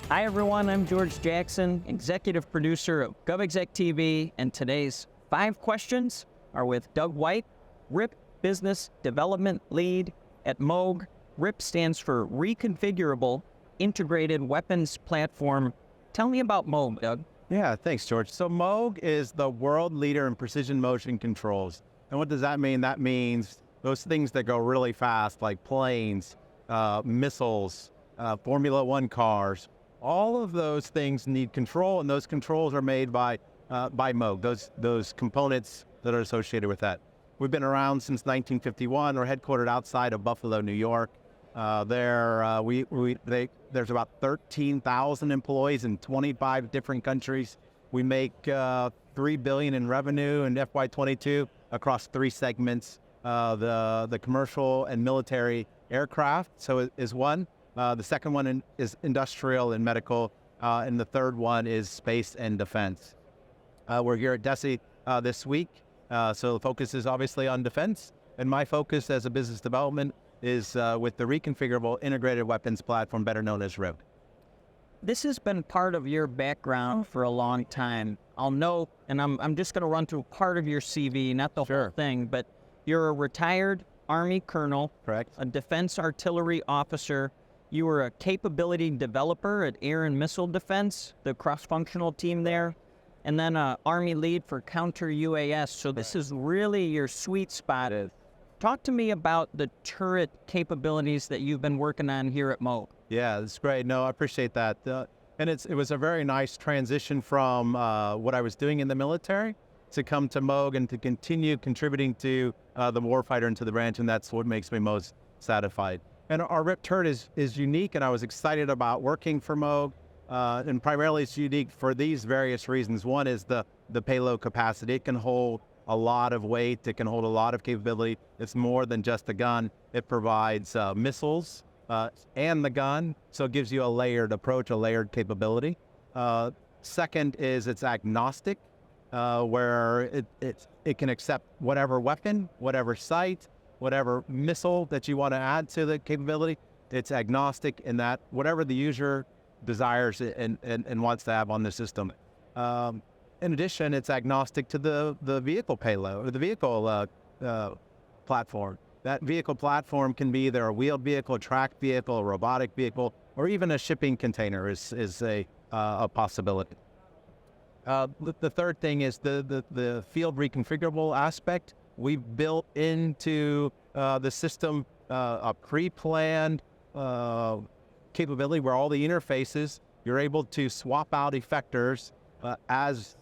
Hi everyone, I'm George Jackson, executive producer of GovExec TV, and today's 5 questions are with Doug White, RIwP Business Development Lead at Moog. RIwP stands for Reconfigurable Integrated Weapons Platform. Tell me about Moog, Doug. Yeah, thanks, George. So Moog is the world leader in precision motion controls. And what does that mean? That means those things that go really fast, like planes, missiles, Formula One cars. All of those things need control, and those controls are made by Moog, those components that are associated with that. We've been around since 1951. We're headquartered outside of Buffalo, New York. There's about 13,000 employees in 25 different countries. We make $3 billion in revenue in FY22 across 3 segments. The commercial and military aircraft, so is one. The second one is industrial and medical, and the third one is space and defense. We're here at DESI this week, so the focus is obviously on defense, and my focus as a business development is with the Reconfigurable Integrated Weapons Platform, better known as RIwP. This has been part of your background for a long time. I'll note, and I'm just going to run through part of your CV, not the whole thing, but you're a retired Army colonel, correct? A defense artillery officer. You were a capability developer at Air and Missile Defense, the cross-functional team there, and then an Army lead for counter UAS. So this is really your sweet spot. Talk to me about the turret capabilities that you've been working on here at Moog. Yeah, that's great. No, I appreciate that. And it was a very nice transition from what I was doing in the military to come to Moog and to continue contributing to the warfighter and to the branch, and that's what makes me most satisfied. And our RIwP turret is unique, and I was excited about working for Moog, and primarily it's unique for these various reasons. One is the payload capacity. It can hold a lot of weight, it can hold a lot of capability. It's more than just a gun. It provides missiles and the gun, so it gives you a layered approach, a layered capability. Second is it's agnostic, where it can accept whatever weapon, whatever sight, whatever missile that you want to add to the capability. It's agnostic in that whatever the user desires and wants to have on the system. In addition, it's agnostic to the vehicle payload, or the vehicle platform. That vehicle platform can be either a wheeled vehicle, a tracked vehicle, a robotic vehicle, or even a shipping container is a possibility. The third thing is the field reconfigurable aspect. We've built into the system a pre-planned capability where all the interfaces, you're able to swap out effectors as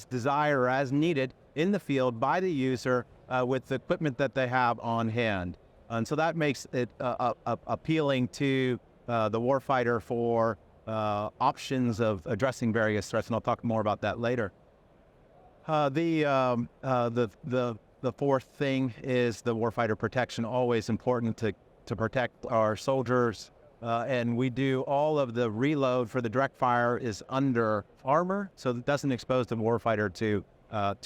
desired or as needed in the field by the user with the equipment that they have on hand. And so that makes it appealing to the warfighter for options of addressing various threats, and I'll talk more about that later. The fourth thing is the warfighter protection, always important to protect our soldiers. And we do all of the reload for the direct fire is under armor, so it doesn't expose the warfighter to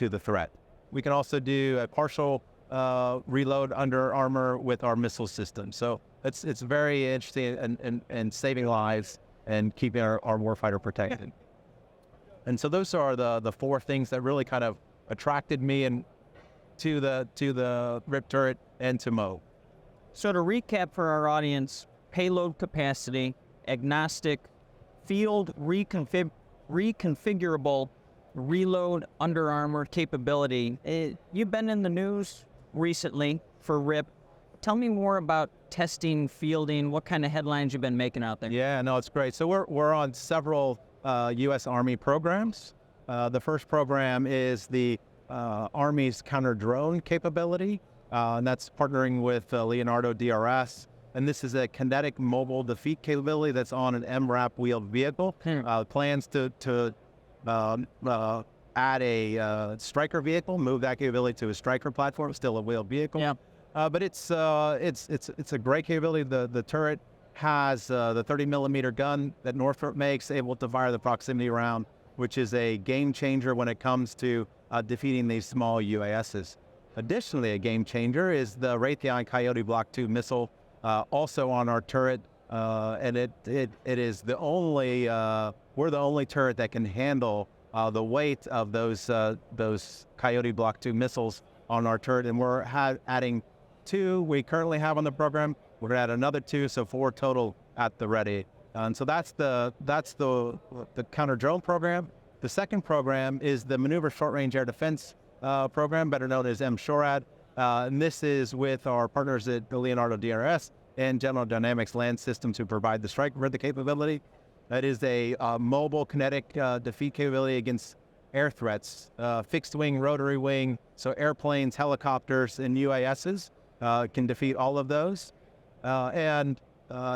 the threat. We can also do a partial reload under armor with our missile system. So it's very interesting and saving lives and keeping our warfighter protected. And so those are the 4 things that really kind of attracted me and to the RIwP turret and to Moog. So to recap for our audience, payload capacity, agnostic, field reconfigurable, reload under armor capability. You've been in the news recently for RIwP. Tell me more about testing, fielding, what kind of headlines you've been making out there. Yeah, no, it's great. So we're on several U.S. Army programs. The first program is the Army's counter-drone capability, and that's partnering with Leonardo DRS. And this is a kinetic mobile defeat capability that's on an MRAP wheeled vehicle. Plans to add a striker vehicle, move that capability to a striker platform, still a wheeled vehicle. Yeah. But it's a great capability. The turret has the 30 millimeter gun that Northrop makes, able to fire the proximity round, which is a game changer when it comes to defeating these small UASs. Additionally, a game changer is the Raytheon Coyote Block 2 missile, also on our turret, and it is the only we're the only turret that can handle the weight of those Coyote Block 2 missiles on our turret, and we're adding 2 we currently have on the program. We're going to add another 2, so 4 total at the ready. And so that's the counter drone program. The second program is the Maneuver Short Range Air Defense program, better known as MSHORAD. And this is with our partners at the Leonardo DRS and General Dynamics Land Systems who provide the strike for the capability. That is a mobile kinetic defeat capability against air threats, fixed wing, rotary wing, so airplanes, helicopters, and UASs can defeat all of those. And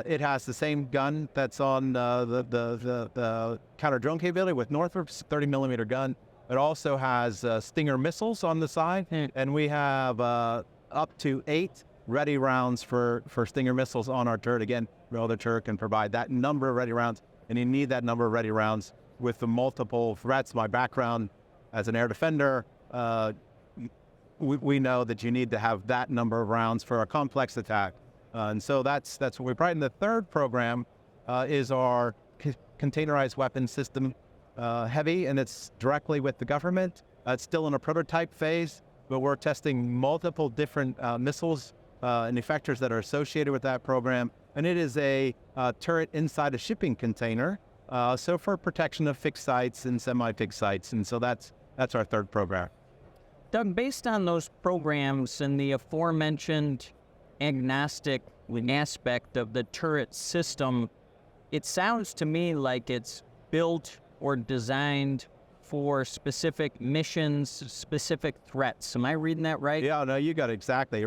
it has the same gun that's on the counter drone capability with Northrop's 30mm gun. It also has Stinger missiles on the side, and we have up to 8 ready rounds for Stinger missiles on our turret. Again, no other turret can provide that number of ready rounds, and you need that number of ready rounds with the multiple threats. My background as an air defender, we know that you need to have that number of rounds for a complex attack. And so that's what we provide. And the third program is our containerized weapon system heavy, and it's directly with the government. It's still in a prototype phase, but we're testing multiple different missiles and effectors that are associated with that program. And it is a turret inside a shipping container, so for protection of fixed sites and semi-fixed sites. And so that's our third program. Doug, based on those programs and the aforementioned agnostic aspect of the turret system, it sounds to me like it's built or designed for specific missions, specific threats. Am I reading that right? Yeah, no, you got it exactly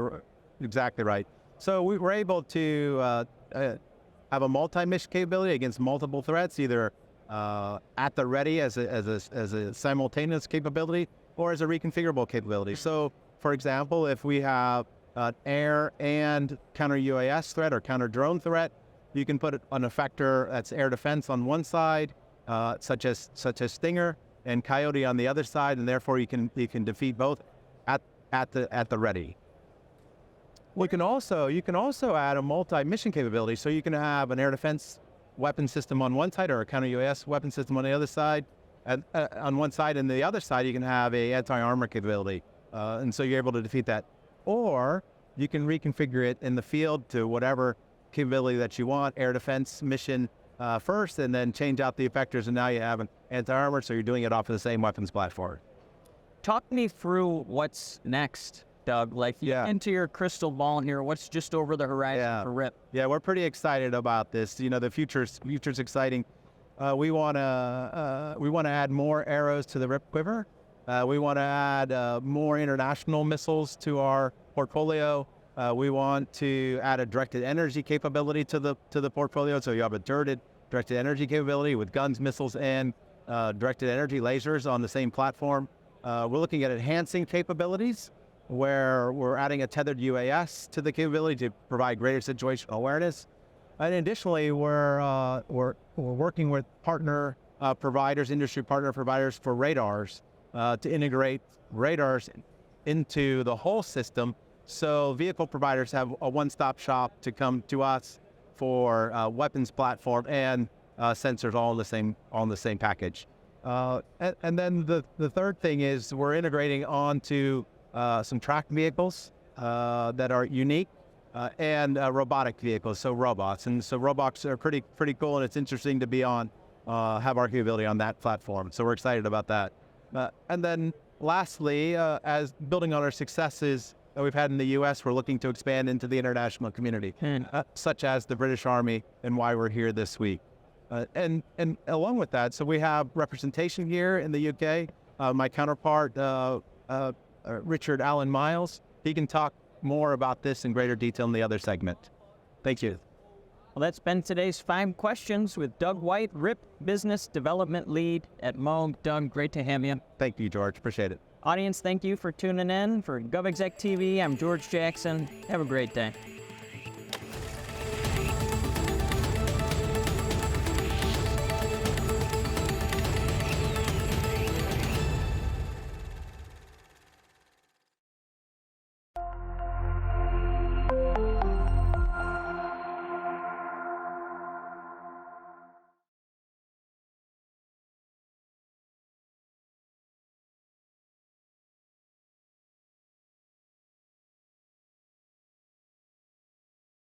right. So we were able to have a multi-mission capability against multiple threats, either at the ready as a simultaneous capability or as a reconfigurable capability. So, for example, if we have an air and counter UAS threat or counter drone threat, you can put an effector that's air defense on one side, such as Stinger, and Coyote on the other side, and therefore you can defeat both at the ready. You can also add a multi-mission capability, so you can have an air defense weapon system on one side or a counter UAS weapon system on the other side. On one side, and the other side you can have a anti-armor capability, and so you're able to defeat that. Or you can reconfigure it in the field to whatever capability that you want, air defense mission first, and then change out the effectors, and now you have an anti-armor, so you're doing it off of the same weapons platform. Talk me through what's next, Doug. Like, into your crystal ball here, what's just over the horizon for RIwP? Yeah, we're pretty excited about this. You know, the future's exciting. We want to add more arrows to the RIwP quiver. We want to add more international missiles to our portfolio. We want to add a directed energy capability to the portfolio. So you have a directed energy capability with guns, missiles, and directed energy lasers on the same platform. We're looking at enhancing capabilities, where we're adding a tethered UAS to the capability to provide greater situational awareness. And additionally, we're working with partner providers, industry partner providers for radars to integrate radars into the whole system, so vehicle providers have a one-stop shop to come to us for weapons platform and sensors all in the same package. And then the third thing is we're integrating onto some tracked vehicles that are unique. And robotic vehicles, so robots. And so robots are pretty cool, and it's interesting to be have our capability on that platform. So we're excited about that. And then lastly, as building on our successes that we've had in the U.S., we're looking to expand into the international community, such as the British Army, and why we're here this week. And along with that, so we have representation here in the U.K. My counterpart, Richard Allen Miles, he can talk more about this in greater detail in the other segment. Thank you. Well, that's been today's 5 questions with Doug White, RIwP Business Development Lead at Moog. Doug, great to have you. Thank you, George. Appreciate it. Audience, thank you for tuning in. For GovExec TV, I'm George Jackson. Have a great day.